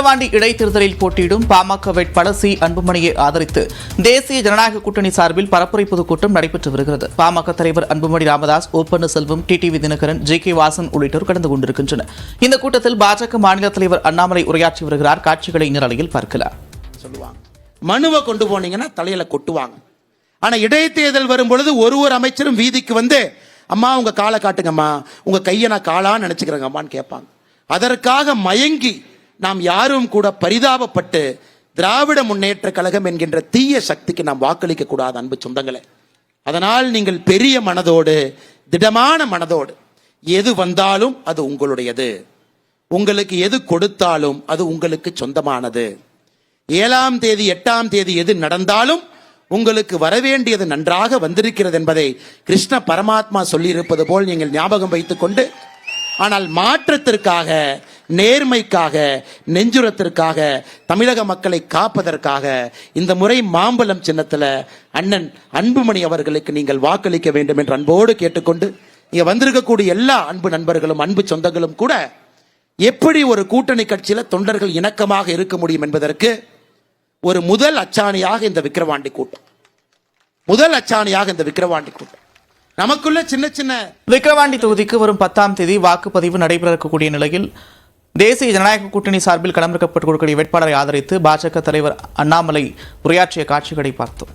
விக்கிரவாண்டி இடைத்தேர்தலில் போட்டியிடும் பாமக வேட்பாளர் சி அன்புமணியை ஆதரித்து தேசிய ஜனநாயக கூட்டணி சார்பில் பரப்புரை பொதுக்கூட்டம் நடைபெற்று வருகிறது. பாமக தலைவர் அன்புமணி ராமதாஸ், ஓ பன்னீர்செல்வம், டிடிவி தினகரன், ஜே.கே. வாசன் உள்ளிட்டோர் கலந்து கொண்டிருக்கின்றனர். இந்த கூட்டத்தில் பாஜக மாநில தலைவர் அண்ணாமலை உரையாற்றி வருகிறார். காட்சிகளை நிலையில் பார்க்கலாம். சொல்லுவாங்க, மனுவை கொண்டு போனீங்கன்னா தலையில கொட்டுவாங்க. ஆனா இடைத்தேர்தல் வரும்பொழுது ஒரு அமைச்சரும் வீதிக்கு வந்து, அம்மா உங்க காலை காட்டுங்கம்மா, உங்க கையை நான் காலான்னு நினைச்சுக்கிறேங்க அம்மான்னு கேட்பாங்க. அதற்காக மயங்கி நாம் யாரும் கூட பரிதாபப்பட்டு திராவிட முன்னேற்ற கழகம் என்கின்ற தீய சக்திக்கு நாம் வாக்களிக்க கூடாது அன்பு சொந்தங்களே. அதனால் நீங்கள் பெரிய மனதோடு, திடமான மனதோடு, எது வந்தாலும் அது உங்களுடையது, உங்களுக்கு எது கொடுத்தாலும் அது உங்களுக்கு சொந்தமானது. 7ஆம் தேதி 8ஆம் தேதி எது நடந்தாலும் உங்களுக்கு வரவேண்டியது நன்றாக வந்திருக்கிறது என்பதை கிருஷ்ண பரமாத்மா சொல்லியிருப்பது போல் நீங்கள் ஞாபகம் வைத்துக் கொண்டு, ஆனால் மாற்றத்திற்காக, நேர்மைக்காக, நெஞ்சுரத்திற்காக, தமிழக மக்களை காப்பதற்காக இந்த முறை மாம்பழம் சின்னத்தில் அண்ணன் அன்புமணி அவர்களுக்கு நீங்கள் வாக்களிக்க வேண்டும் என்று அன்போடு கேட்டுக்கொண்டு, இங்க வந்திருக்கக்கூடிய எல்லா அன்பு நண்பர்களும் அன்பு சொந்தங்களும் கூட எப்படி ஒரு கூட்டணி கட்சியில தொண்டர்கள் இணக்கமாக இருக்க முடியும் என்பதற்கு ஒரு முதல் அச்சாணியாக இந்த விக்கிரவாண்டி கூட்டம், முதல் அச்சாணியாக இந்த விக்கிரவாண்டி கூட்டம். நமக்குள்ள சின்ன சின்ன விக்கிரவாண்டி தொகுதிக்கு வரும் 10ஆம் தேதி வாக்குப்பதிவு நடைபெற இருக்கக்கூடிய நிலையில் தேசிய ஜனநாயக கூட்டணி சார்பில் களமிறக்கப்பட்டு கொடுக்கக்கூடிய வேட்பாளரை ஆதரித்து பாஜக தலைவர் அண்ணாமலை உரையாற்றிய காட்சிகளை பார்த்தோம்.